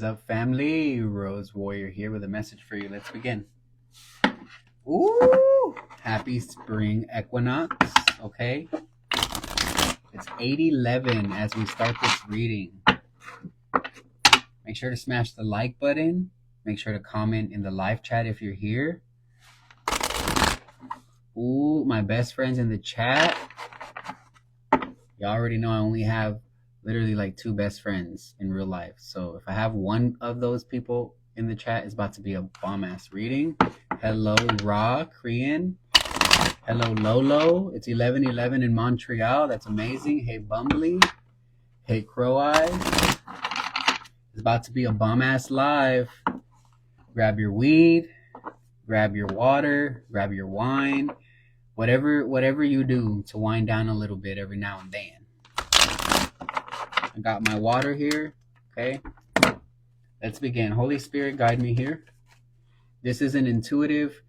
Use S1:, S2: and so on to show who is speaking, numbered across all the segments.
S1: is up, family? Rose Warrior here with a message for you. Let's begin. Ooh! Happy spring equinox, okay? It's 8:11 as we start this reading. Make sure to smash the like button. Make sure to comment in the live chat if you're here. Ooh, my best friends in the chat. You already know I only have literally like 2 best friends in real life. So if I have one of those people in the chat, it's about to be a bomb-ass reading. Hello, Ra, Korean. Hello, Lolo. It's 11:11 in Montreal. That's amazing. Hey, Bumbly. Hey, Crow Eyes. It's about to be a bomb-ass live. Grab your weed. Grab your water. Grab your wine. Whatever you do to wind down a little bit every now and then. I got my water here, okay? Let's begin. Holy Spirit, guide me here. This is an intuitive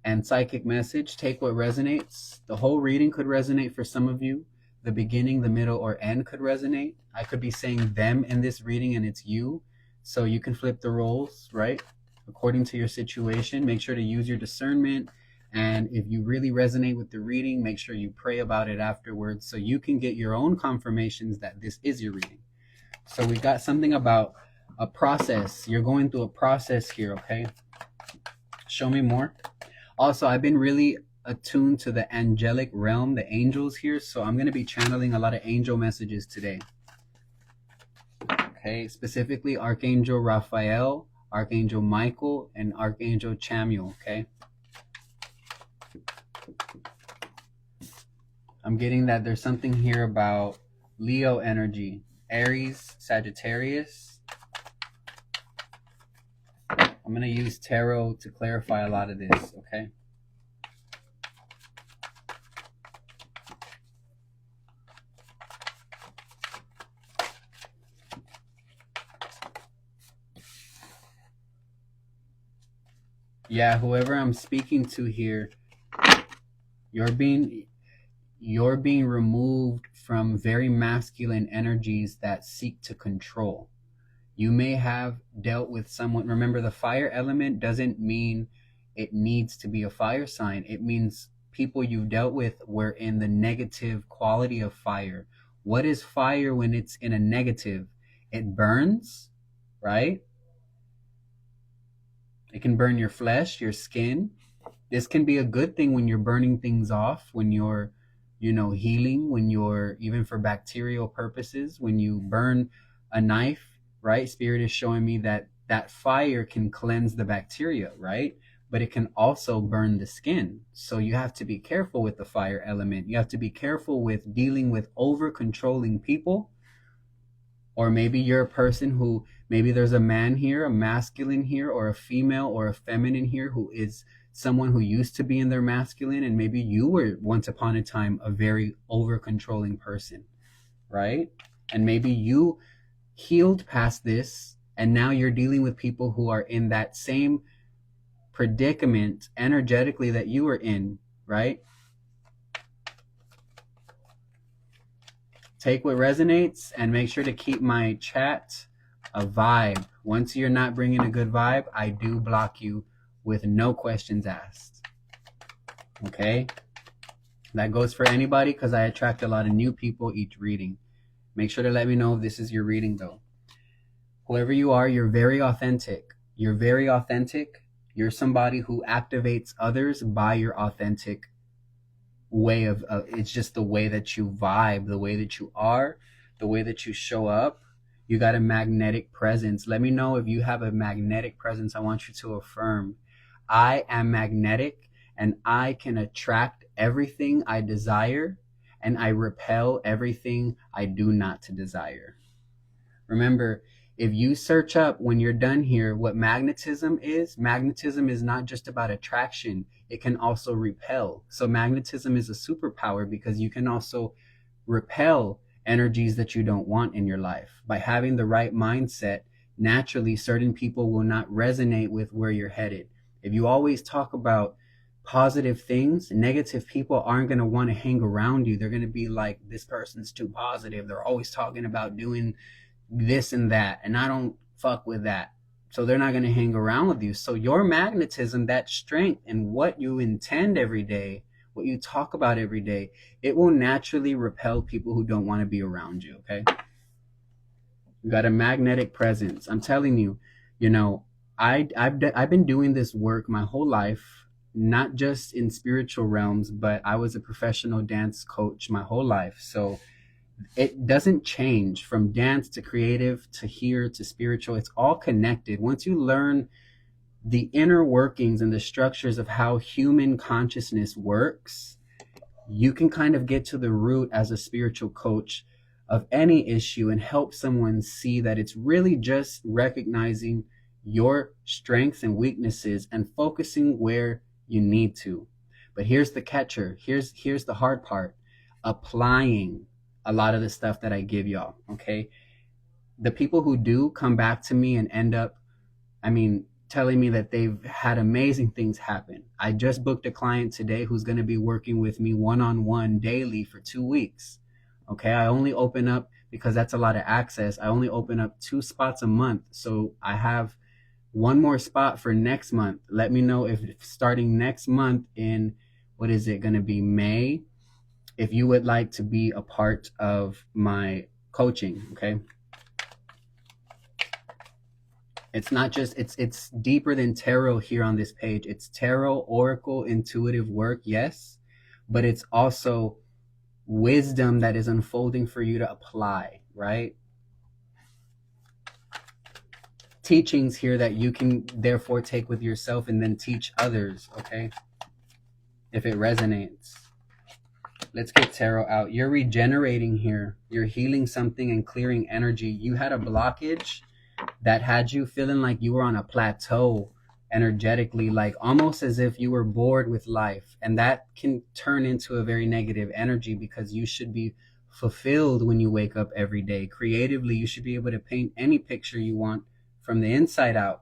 S1: and psychic message. Take what resonates. The whole reading could resonate for some of you. The beginning, the middle, or end could resonate. I could be saying them in this reading and it's you. So you can flip the roles, right? According to your situation. Make sure to use your discernment. And if you really resonate with the reading, make sure you pray about it afterwards so you can get your own confirmations that this is your reading. So we got something about a process. You're going through a process here, okay? Show me more. Also, I've been really attuned to the angelic realm, the angels here. So I'm going to be channeling a lot of angel messages today. Okay, specifically Archangel Raphael, Archangel Michael, and Archangel Chamuel, okay? I'm getting that there's something here about Leo energy, Aries, Sagittarius. I'm going to use tarot to clarify a lot of this, okay? Yeah, whoever I'm speaking to here, you're being removed from very masculine energies that seek to control. You may have dealt with someone. Remember, the fire element doesn't mean it needs to be a fire sign. It means people you've dealt with were in the negative quality of fire. What is fire when it's in a negative? It burns, right? It can burn your flesh, your skin. This can be a good thing when you're burning things off, when you're healing, when you're, even for bacterial purposes, when you burn a knife, right? Spirit is showing me that fire can cleanse the bacteria, right? But it can also burn the skin. So you have to be careful with the fire element. You have to be careful with dealing with over controlling people. Or maybe you're a person who, maybe there's a man here, a masculine here, or a female or a feminine here who is someone who used to be in their masculine, and maybe you were once upon a time a very over controlling person, right? And maybe you healed past this and now you're dealing with people who are in that same predicament energetically that you were in, right? Take what resonates and make sure to keep my chat a vibe. Once you're not bringing a good vibe, I do block you with no questions asked. Okay? That goes for anybody because I attract a lot of new people each reading. Make sure to let me know if this is your reading though. Whoever you are, you're very authentic. You're very authentic. You're somebody who activates others by your authentic way of, it's just the way that you vibe, the way that you are, the way that you show up. You got a magnetic presence. Let me know if you have a magnetic presence. I want you to affirm, I am magnetic and I can attract everything I desire and I repel everything I do not to desire. Remember, if you search up when you're done here what magnetism is not just about attraction. It can also repel. So magnetism is a superpower because you can also repel energies that you don't want in your life. By having the right mindset, naturally certain people will not resonate with where you're headed. If you always talk about positive things, negative people aren't going to want to hang around you. They're going to be like, this person's too positive. They're always talking about doing this and that, and I don't fuck with that. So they're not going to hang around with you. So your magnetism, that strength, and what you intend every day, what you talk about every day, it will naturally repel people who don't want to be around you. Okay. You got a magnetic presence. I'm telling you, you know, I've been doing this work my whole life, not just in spiritual realms, but I was a professional dance coach my whole life. So it doesn't change from dance to creative to here to spiritual. It's all connected. Once you learn the inner workings and the structures of how human consciousness works, you can kind of get to the root as a spiritual coach of any issue and help someone see that it's really just recognizing your strengths and weaknesses and focusing where you need to. But here's the catcher. Here's the hard part. Applying a lot of the stuff that I give y'all, okay? The people who do come back to me and end up, telling me that they've had amazing things happen. I just booked a client today who's going to be working with me one-on-one daily for 2 weeks. Okay, I only open up, because that's a lot of access, I only open up 2 spots a month. So I have one more spot for next month. Let me know if starting next month in, what is it going to be, May, if you would like to be a part of my coaching, okay? It's not just, it's deeper than tarot here on this page. It's tarot, oracle, intuitive work, yes, but it's also wisdom that is unfolding for you to apply, right? Teachings here that you can therefore take with yourself and then teach others, okay? If it resonates. Let's get tarot out. You're regenerating here. You're healing something and clearing energy. You had a blockage that had you feeling like you were on a plateau energetically, like almost as if you were bored with life. And that can turn into a very negative energy, because you should be fulfilled when you wake up every day. Creatively, you should be able to paint any picture you want from the inside out.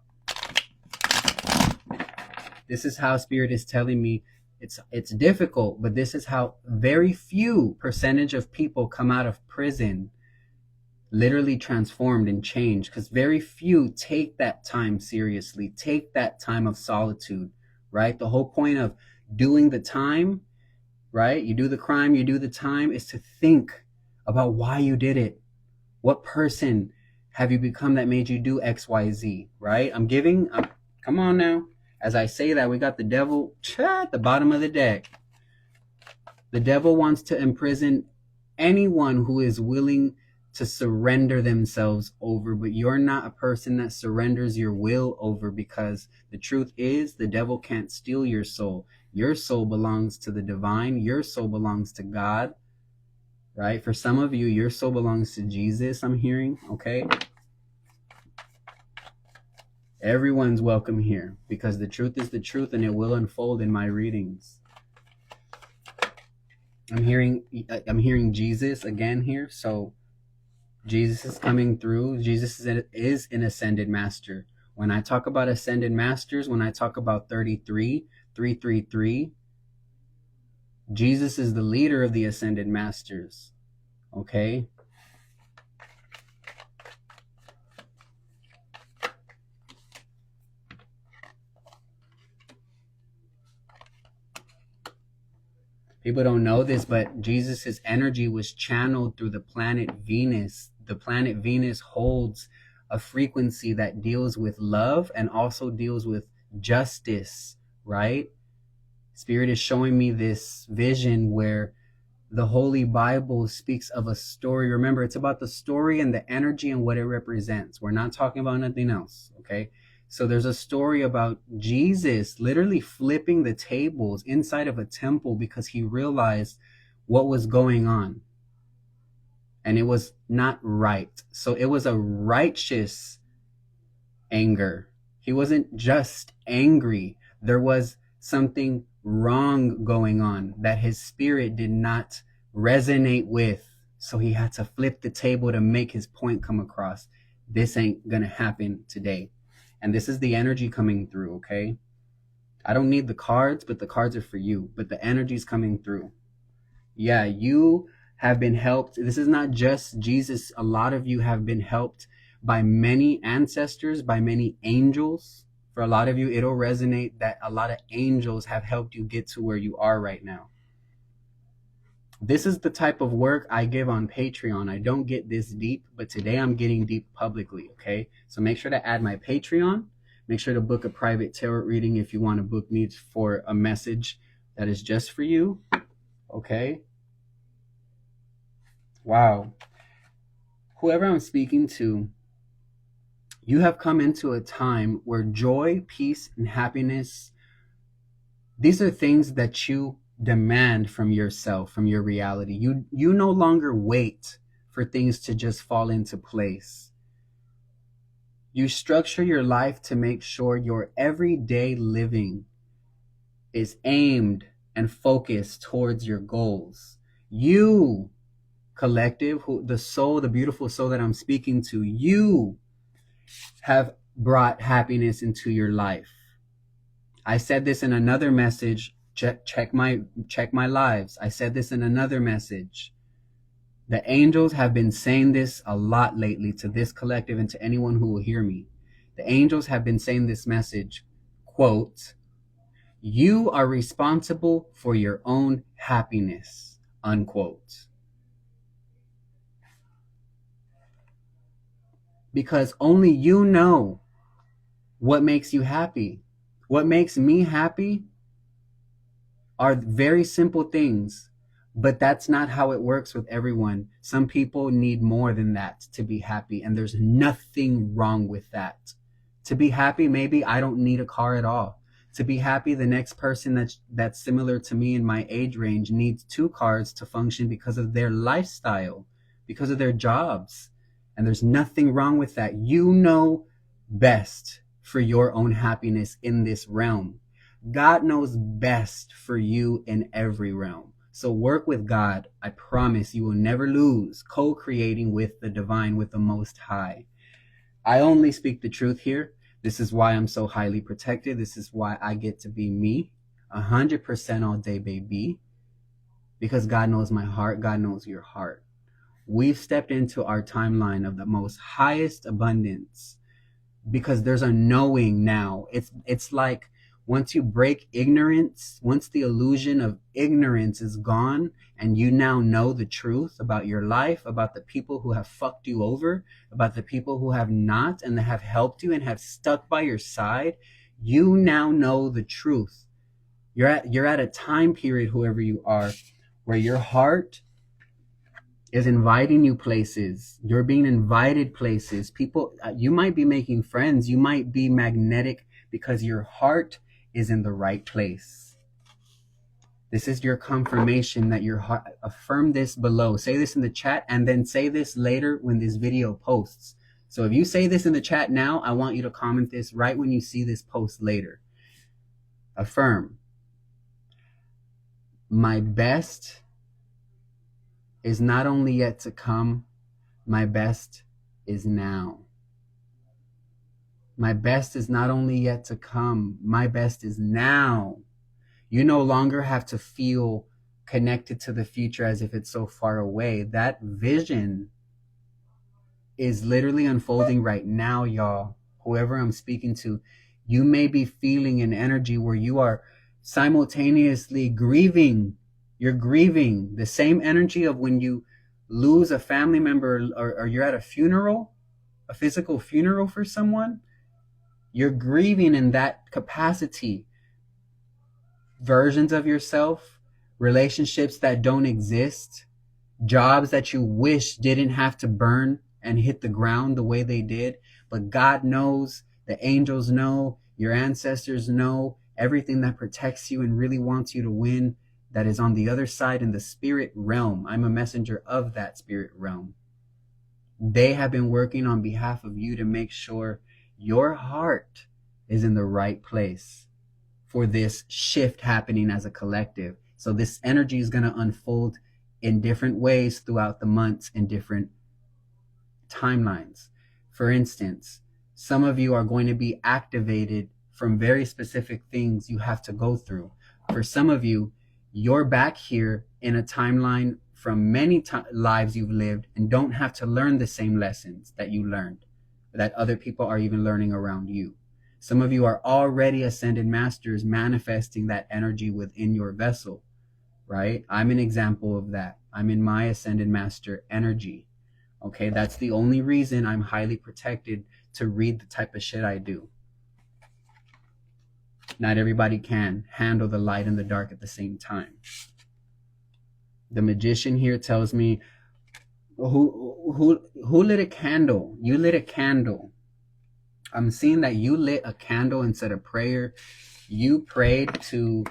S1: This is how Spirit is telling me it's difficult, but this is how very few percentage of people come out of prison literally transformed and changed, because very few take that time seriously, take that time of solitude, right? The whole point of doing the time, right? You do the crime, you do the time, is to think about why you did it. What person have you become that made you do X, Y, Z, right? Come on now. As I say that, we got the devil at the bottom of the deck. The devil wants to imprison anyone who is willing to surrender themselves over, but you're not a person that surrenders your will over, because the truth is the devil can't steal your soul. Your soul belongs to the divine. Your soul belongs to God, right? For some of you, your soul belongs to Jesus, I'm hearing, okay? Everyone's welcome here, because the truth is the truth and it will unfold in my readings. I'm hearing Jesus again here. So Jesus is coming through. Jesus is an ascended master. When I talk about ascended masters, when I talk about 333, Jesus is the leader of the ascended masters. Okay? People don't know this, but Jesus's energy was channeled through the planet Venus. The planet Venus holds a frequency that deals with love and also deals with justice, right? Spirit is showing me this vision where the Holy Bible speaks of a story. Remember, it's about the story and the energy and what it represents. We're not talking about nothing else, okay? So there's a story about Jesus literally flipping the tables inside of a temple because he realized what was going on. And it was not right. So it was a righteous anger. He wasn't just angry. There was something wrong going on that his spirit did not resonate with. So he had to flip the table to make his point come across. This ain't gonna happen today. And this is the energy coming through, okay? I don't need the cards, but the cards are for you. But the energy's coming through. Yeah, you have been helped. This is not just Jesus. A lot of you have been helped by many ancestors, by many angels. For a lot of you, it'll resonate that a lot of angels have helped you get to where you are right now. This is the type of work I give on Patreon. I don't get this deep, but today I'm getting deep publicly, okay? So make sure to add my Patreon. Make sure to book a private tarot reading if you want to book me for a message that is just for you, okay? Wow. Whoever I'm speaking to, you have come into a time where joy, peace, and happiness, these are things that you demand from yourself, from your reality. You no longer wait for things to just fall into place. You structure your life to make sure your everyday living is aimed and focused towards your goals. You, collective, the soul, the beautiful soul that I'm speaking to, you have brought happiness into your life. I said this in another message. Check my lives. I said this in another message. The angels have been saying this a lot lately to this collective and to anyone who will hear me. The angels have been saying this message, quote, "You are responsible for your own happiness," unquote. Because only you know what makes you happy. What makes me happy are very simple things, but that's not how it works with everyone. Some people need more than that to be happy, and there's nothing wrong with that. To be happy, maybe I don't need a car at all. To be happy, the next person that's similar to me in my age range needs 2 cars to function because of their lifestyle, because of their jobs. And there's nothing wrong with that. You know best for your own happiness in this realm. God knows best for you in every realm. So work with God. I promise you will never lose, co-creating with the divine, with the Most High. I only speak the truth here. This is why I'm so highly protected. This is why I get to be me 100% all day, baby. Because God knows my heart. God knows your heart. We've stepped into our timeline of the most highest abundance because there's a knowing now. It's like once you break ignorance, once the illusion of ignorance is gone and you now know the truth about your life, about the people who have fucked you over, about the people who have not and that have helped you and have stuck by your side, you now know the truth. You're at a time period, whoever you are, where your heart is inviting you places. You're being invited places. People, you might be making friends. You might be magnetic because your heart is in the right place. This is your confirmation that your heart, affirm this below. Say this in the chat and then say this later when this video posts. So if you say this in the chat now, I want you to comment this right when you see this post later. Affirm. My best is not only yet to come, my best is now. My best is not only yet to come, my best is now. You no longer have to feel connected to the future as if it's so far away. That vision is literally unfolding right now, y'all. Whoever I'm speaking to, you may be feeling an energy where you are simultaneously grieving. You're grieving the same energy of when you lose a family member or you're at a funeral, a physical funeral for someone. You're grieving in that capacity. Versions of yourself, relationships that don't exist, jobs that you wish didn't have to burn and hit the ground the way they did. But God knows, the angels know, your ancestors know, everything that protects you and really wants you to win, that is on the other side in the spirit realm. I'm a messenger of that spirit realm. They have been working on behalf of you to make sure your heart is in the right place for this shift happening as a collective. So this energy is going to unfold in different ways throughout the months in different timelines. For instance, some of you are going to be activated from very specific things you have to go through. For some of you, you're back here in a timeline from many lives you've lived and don't have to learn the same lessons that you learned. that other people are even learning around you. Some of you are already ascended masters manifesting that energy within your vessel, right? I'm an example of that. I'm in my ascended master energy. Okay, that's the only reason I'm highly protected to read the type of shit I do. Not everybody can handle the light and the dark at the same time. The magician here tells me, who lit a candle? You lit a candle. I'm seeing that you lit a candle instead of prayer. You prayed to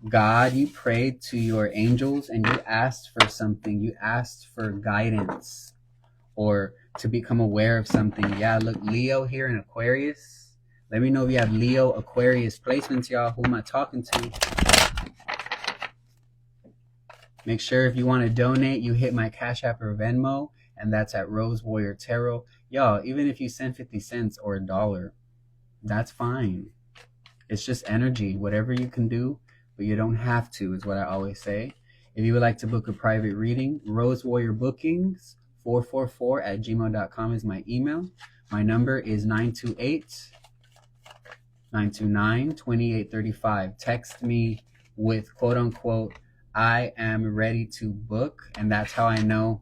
S1: God, you prayed to your angels, and you asked for something. You asked for guidance or to become aware of something. Yeah, look, Leo here in Aquarius. Let me know if you have Leo Aquarius placements, y'all. Who am I talking to? Make sure if you want to donate, you hit my Cash App or Venmo, and that's at Rose Warrior Tarot. Y'all, even if you send 50 cents or $1, that's fine. It's just energy. Whatever you can do, but you don't have to, is what I always say. If you would like to book a private reading, Rose Warrior Bookings 444@gmail.com is my email. My number is 928-929-2835. Text me with quote unquote, I am ready to book, and that's how I know.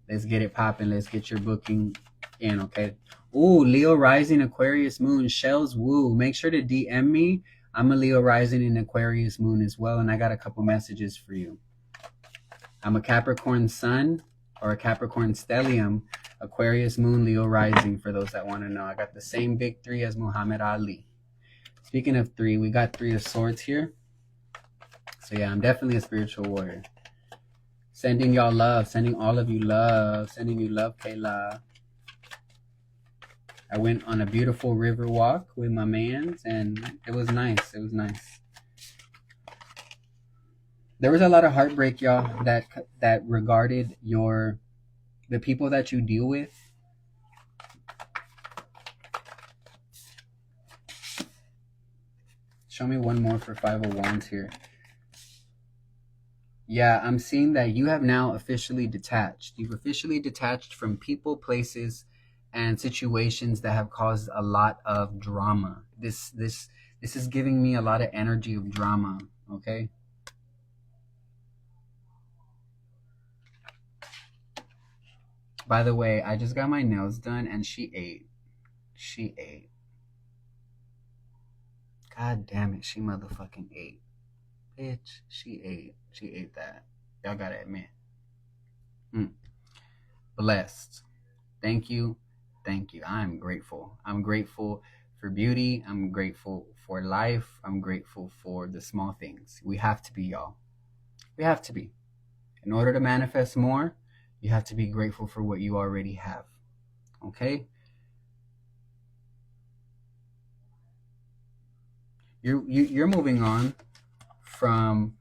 S1: Let's get it popping. Let's get your booking in, okay? Ooh, Leo Rising, Aquarius Moon, Shells Woo. Make sure to DM me. I'm a Leo Rising and Aquarius Moon as well, and I got a couple messages for you. I'm a Capricorn Sun or a Capricorn Stellium, Aquarius Moon, Leo Rising, for those that want to know. I got the same big 3 as Muhammad Ali. Speaking of 3, we got 3 of Swords here. So yeah, I'm definitely a spiritual warrior. Sending y'all love, sending all of you love, sending you love, Kayla. I went on a beautiful river walk with my mans, and it was nice. It was nice. There was a lot of heartbreak, y'all, that regarded the people that you deal with. Show me one more for 5 of Wands here. Yeah, I'm seeing that you have now officially detached. You've officially detached from people, places, and situations that have caused a lot of drama. This is giving me a lot of energy of drama, okay? By the way, I just got my nails done and she ate. She ate. God damn it, she motherfucking ate. Bitch, she ate. She ate that. Y'all gotta admit. Blessed. Thank you. Thank you. I'm grateful. I'm grateful for beauty. I'm grateful for life. I'm grateful for the small things. We have to be, y'all. We have to be. In order to manifest more, you have to be grateful for what you already have. Okay? You're moving on from,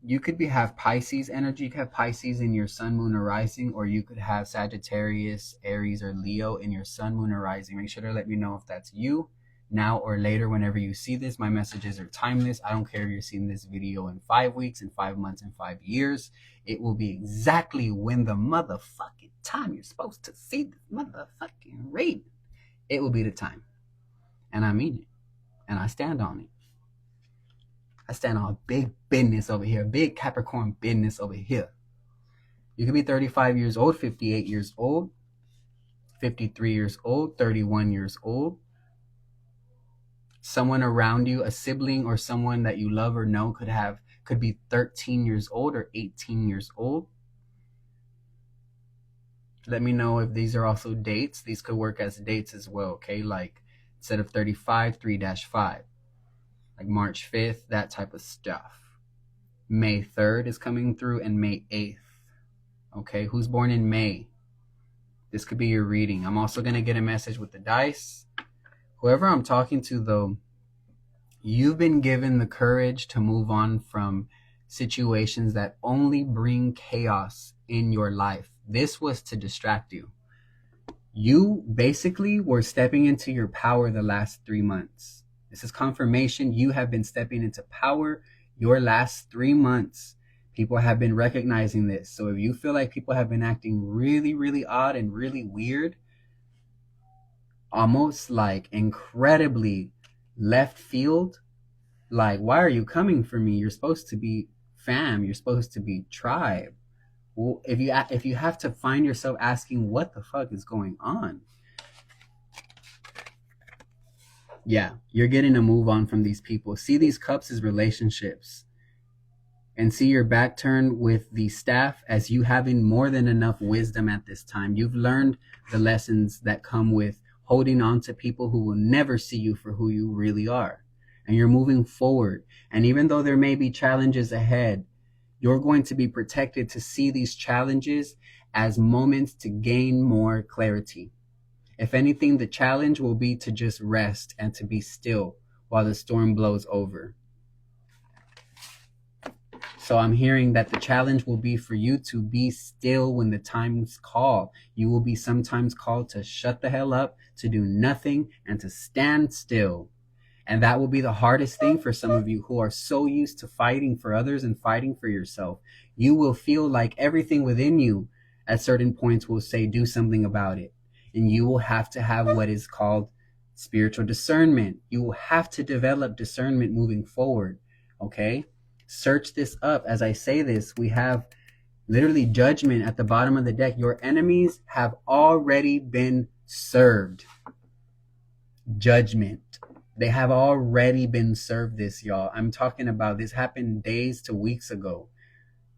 S1: you could have Pisces energy. You could have Pisces in your sun, moon, or rising, or you could have Sagittarius, Aries, or Leo in your sun, moon, or rising. Make sure to let me know if that's you now or later whenever you see this. My messages are timeless. I don't care if you're seeing this video in 5 weeks, in 5 months, in 5 years. It will be exactly when the motherfucking time you're supposed to see this motherfucking reading. It will be the time. And I mean it. And I stand on it. I stand on big business over here, big Capricorn business over here. You could be 35 years old, 58 years old, 53 years old, 31 years old. Someone around you, a sibling or someone that you love or know could be 13 years old or 18 years old. Let me know if these are also dates. These could work as dates as well, okay? Like instead of 35, 3-5. Like March 5th, that type of stuff. May 3rd is coming through and May 8th. Okay, who's born in May? This could be your reading. I'm also going to get a message with the dice. Whoever I'm talking to, though, you've been given the courage to move on from situations that only bring chaos in your life. This was to distract you. You basically were stepping into your power the last 3 months. This is confirmation. You have been stepping into power your last 3 months. People have been recognizing this. So if you feel like people have been acting really, really odd and really weird, almost like incredibly left field. Like, why are you coming for me? You're supposed to be fam. You're supposed to be tribe. Well, if you have to find yourself asking what the fuck is going on, yeah, you're getting to move on from these people. See these cups as relationships, and see your back turned with the staff as you having more than enough wisdom at this time. You've learned the lessons that come with holding on to people who will never see you for who you really are. And you're moving forward. And even though there may be challenges ahead, you're going to be protected to see these challenges as moments to gain more clarity. If anything, the challenge will be to just rest and to be still while the storm blows over. So I'm hearing that the challenge will be for you to be still when the times call. You will be sometimes called to shut the hell up, to do nothing, and to stand still. And that will be the hardest thing for some of you who are so used to fighting for others and fighting for yourself. You will feel like everything within you at certain points will say, do something about it. And you will have to have what is called spiritual discernment. You will have to develop discernment moving forward. Okay? Search this up. As I say this, we have literally judgment at the bottom of the deck. Your enemies have already been served. Judgment. They have already been served this, y'all. I'm talking about this happened days to weeks ago.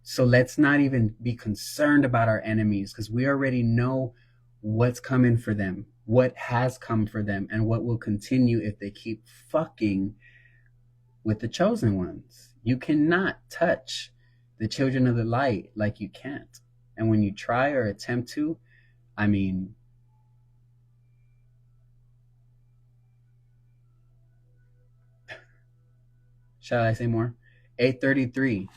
S1: So let's not even be concerned about our enemies, because we already know what's coming for them, what has come for them, and what will continue if they keep fucking with the chosen ones. You cannot touch the children of the light like you can't. And when you try or attempt to, I mean, shall I say more? 833.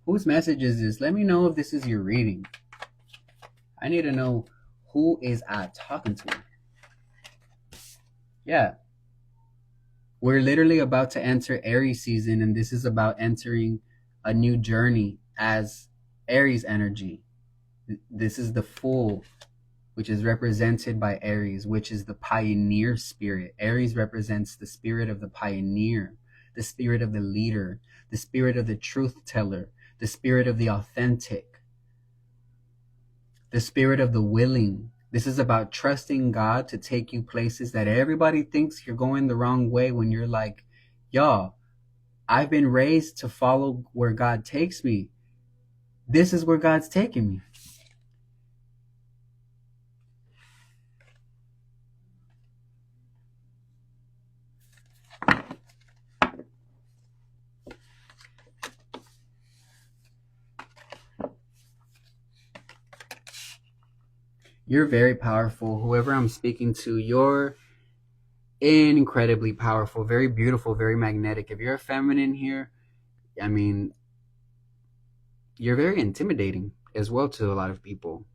S1: Whose message is this? Let me know if this is your reading. I need to know who is I talking to. Yeah. We're literally about to enter Aries season, and this is about entering a new journey as Aries energy. This is the Fool, which is represented by Aries, which is the pioneer spirit. Aries represents the spirit of the pioneer, the spirit of the leader, the spirit of the truth teller, the spirit of the authentic, the spirit of the willing. This is about trusting God to take you places that everybody thinks you're going the wrong way, when you're like, y'all, I've been raised to follow where God takes me. This is where God's taking me. You're very powerful. Whoever I'm speaking to, you're incredibly powerful, very beautiful, very magnetic. If you're a feminine here, I mean, you're very intimidating as well to a lot of people.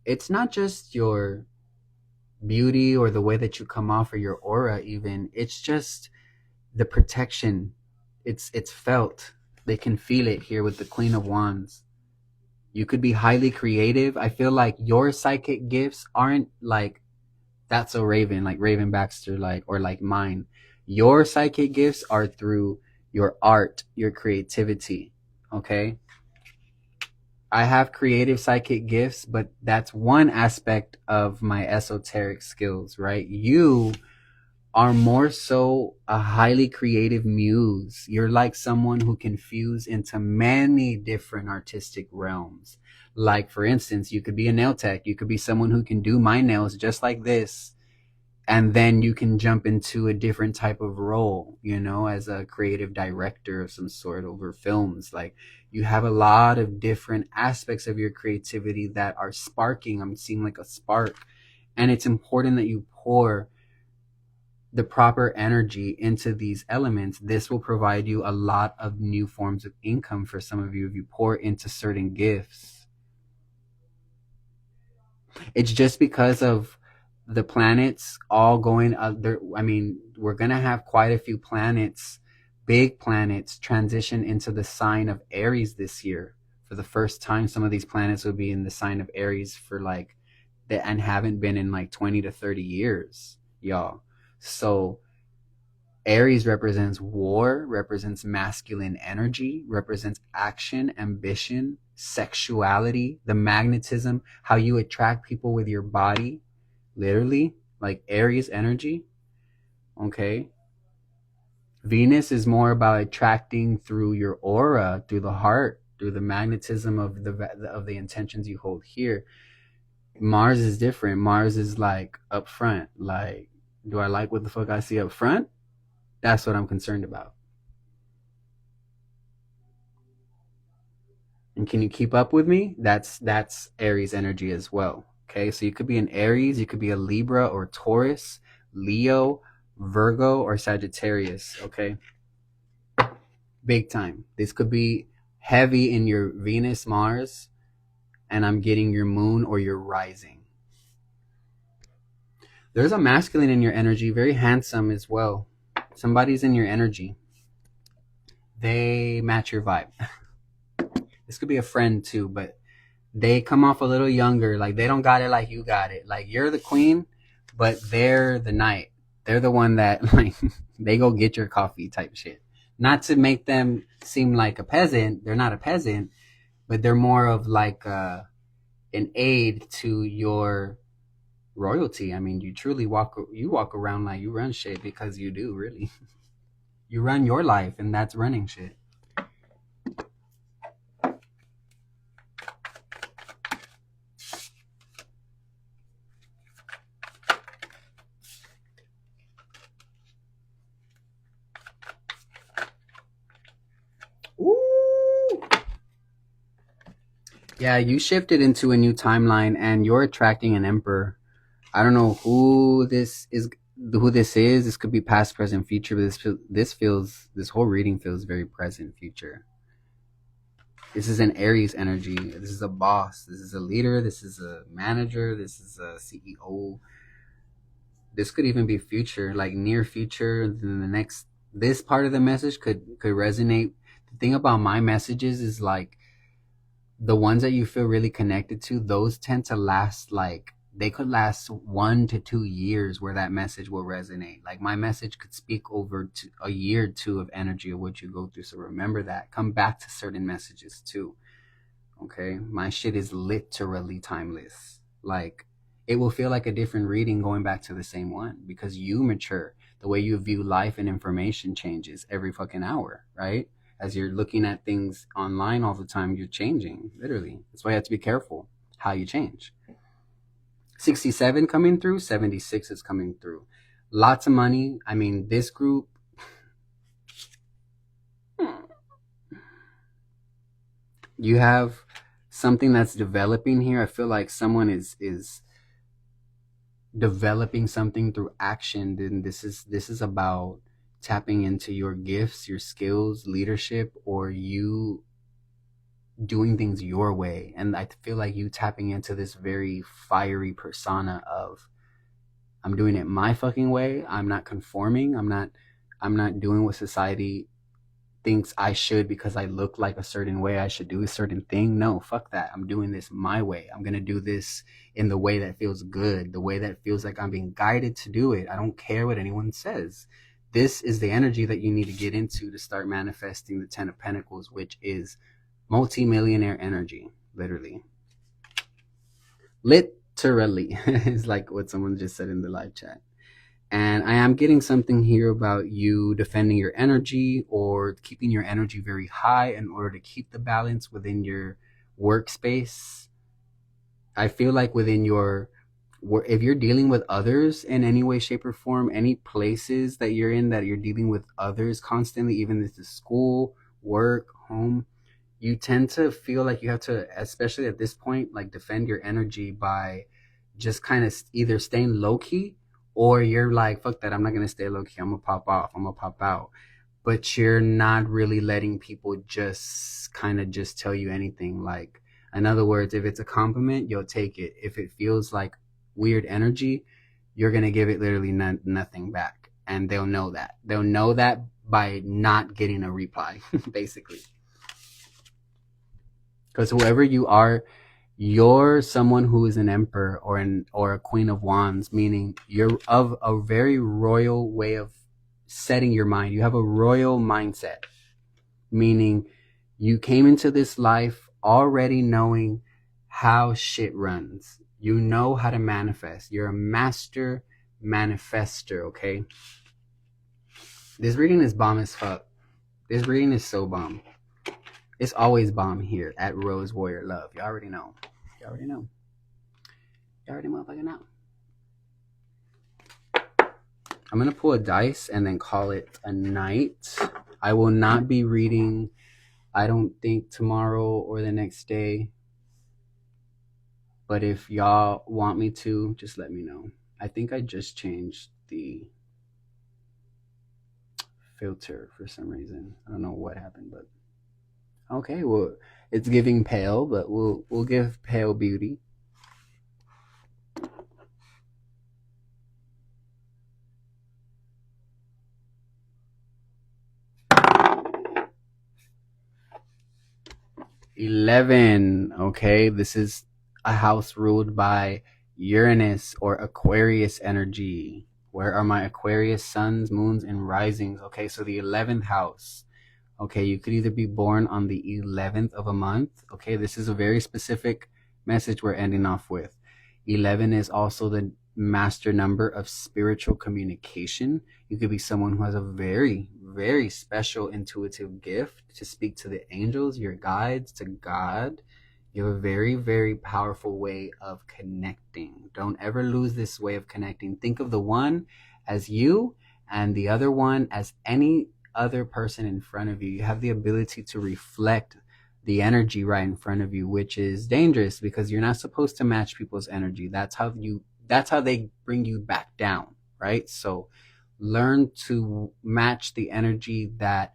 S1: It's not just your beauty or the way that you come off, or your aura even. It's just the protection. It's felt. They can feel it here with the Queen of Wands. You could be highly creative. I feel like your psychic gifts aren't like That's a Raven, like Raven Baxter, like, or like mine. Your psychic gifts are through your art, your creativity. Okay. I have creative psychic gifts, but that's one aspect of my esoteric skills, right? You are more so a highly creative muse. You're like someone who can fuse into many different artistic realms. Like, for instance, you could be a nail tech. You could be someone who can do my nails just like this. And then you can jump into a different type of role, as a creative director of some sort over films. Like, you have a lot of different aspects of your creativity that are sparking. I'm seeing like a spark. And it's important that you pour the proper energy into these elements. This will provide you a lot of new forms of income for some of you if you pour into certain gifts. It's just because of the planets all going there. I mean, we're going to have quite a few planets, big planets, transition into the sign of Aries this year for the first time, some of these planets will be in the sign of Aries for like that, and haven't been in like 20 to 30 years, y'all. So Aries represents war, represents masculine energy, represents action, ambition, sexuality, the magnetism, how you attract people with your body, literally, like Aries energy. Okay. Venus is more about attracting through your aura, through the heart, through the magnetism of the intentions you hold here. Mars is different. Mars is like up front. Like, do I like what the fuck I see up front? That's what I'm concerned about. And can you keep up with me? That's Aries energy as well. Okay, so you could be an Aries, you could be a Libra or Taurus, Leo, Virgo, or Sagittarius. Okay, big time. This could be heavy in your Venus, Mars, and I'm getting your moon or your rising. There's a masculine in your energy, very handsome as well. Somebody's in your energy. They match your vibe. This could be a friend too, but they come off a little younger. Like they don't got it like you got it. Like you're the queen, but they're the knight. They're the one that like they go get your coffee type shit. Not to make them seem like a peasant. They're not a peasant, but they're more of like an aid to your royalty. I mean, you walk around like you run shit because you do really. You run your life, and that's running shit. Ooh. Yeah, you shifted into a new timeline, and you're attracting an emperor. I don't know who this is. Who this is? This could be past, present, future. But this whole reading feels very present, future. This is an Aries energy. This is a boss. This is a leader. This is a manager. This is a CEO. This could even be future, like near future. Then the next, this part of the message could resonate. The thing about my messages is like the ones that you feel really connected to, those tend to last like they could last 1 to 2 years where that message will resonate. Like my message could speak over to a year or two of energy of what you go through. So remember that. Come back to certain messages too. Okay. My shit is literally timeless. Like it will feel like a different reading going back to the same one because you mature. The way you view life and information changes every fucking hour, right? As you're looking at things online all the time, you're changing, literally. That's why you have to be careful how you change. 67 coming through, 76 is coming through. Lots of money. I mean, this group, you have something that's developing here. I feel like someone is developing something through action. Then this is about tapping into your gifts, your skills, leadership, or you doing things your way. And I feel like you tapping into this very fiery persona of I'm doing it my fucking way. I'm not conforming. I'm not doing what society thinks I should because I look like a certain way. I should do a certain thing. No, fuck that. I'm doing this my way. I'm gonna do this in the way that feels good, the way that feels like I'm being guided to do it. I don't care what anyone says. This is the energy that you need to get into to start manifesting the 10 of Pentacles, which is multi-millionaire energy, literally. Literally is like what someone just said in the live chat. And I am getting something here about you defending your energy or keeping your energy very high in order to keep the balance within your workspace. I feel like within your, if you're dealing with others in any way, shape, or form, any places that you're in that you're dealing with others constantly, even if it's school, work, home, you tend to feel like you have to, especially at this point, like defend your energy by just kind of either staying low key or you're like, fuck that, I'm not going to stay low key. I'm going to pop off. I'm going to pop out. But you're not really letting people just kind of just tell you anything. Like, in other words, if it's a compliment, you'll take it. If it feels like weird energy, you're going to give it literally nothing back. And they'll know that. They'll know that by not getting a reply, basically. Because whoever you are, you're someone who is an emperor or a queen of wands, meaning you're of a very royal way of setting your mind. You have a royal mindset, meaning you came into this life already knowing how shit runs. You know how to manifest. You're a master manifester, okay? This reading is bomb as fuck. This reading is so bomb. It's always bomb here at Rose Warrior Love. You already know. You already know. You already motherfucking know. I'm going to pull a dice and then call it a night. I will not be reading, I don't think, tomorrow or the next day. But if y'all want me to, just let me know. I think I just changed the filter for some reason. I don't know what happened, but okay, well, it's giving pale, but we'll give pale beauty. $11. Okay, this is a house ruled by Uranus or Aquarius energy. Where are my Aquarius suns, moons, and risings? Okay, so the 11th house. Okay, you could either be born on the 11th of a month. Okay, this is a very specific message we're ending off with. 11 is also the master number of spiritual communication. You could be someone who has a very, very special intuitive gift to speak to the angels, your guides, to God. You have a very, very powerful way of connecting. Don't ever lose this way of connecting. Think of the one as you and the other one as any other person in front of you. You have the ability to reflect the energy right in front of you, which is dangerous because you're not supposed to match people's energy. That's how they bring you back down, right? So learn to match the energy that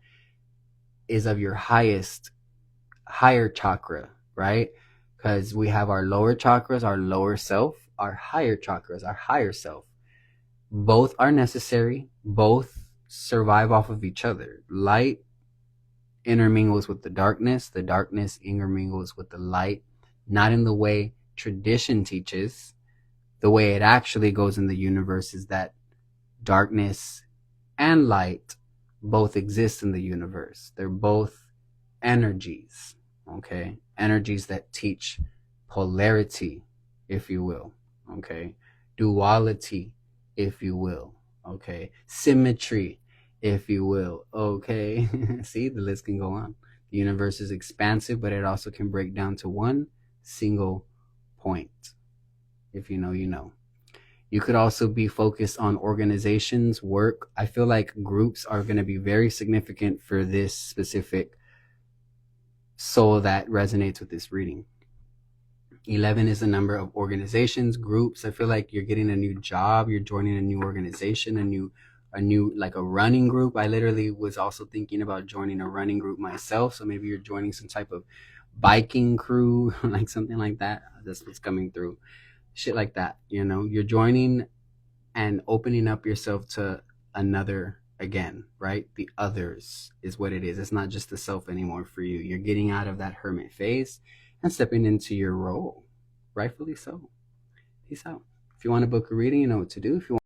S1: is of your higher chakra, right? Because we have our lower chakras, our lower self, our higher chakras, our higher self. Both are necessary. Both survive off of each other. Light intermingles with the darkness intermingles with the light, not in the way tradition teaches. The way it actually goes in the universe is that darkness and light both exist in the universe. They're both energies, okay? Energies that teach polarity, if you will, okay? Duality, if you will, okay? Symmetry, if you will, okay? See, the list can go on. The universe is expansive, but it also can break down to one single point. If you know, you know. You could also be focused on organizations, work. I feel like groups are going to be very significant for this specific soul that resonates with this reading. 11 is the number of organizations, groups. I feel like you're getting a new job, you're joining a new organization, a new like a running group. I literally was also thinking about joining a running group myself. So maybe you're joining some type of biking crew, like something like that. That's what's coming through. Shit like that, you know, you're joining and opening up yourself to another again, right? The others is what it is. It's not just the self anymore for you. You're getting out of that hermit phase and stepping into your role, rightfully so. Peace out. If you want to book a reading, you know what to do. If you want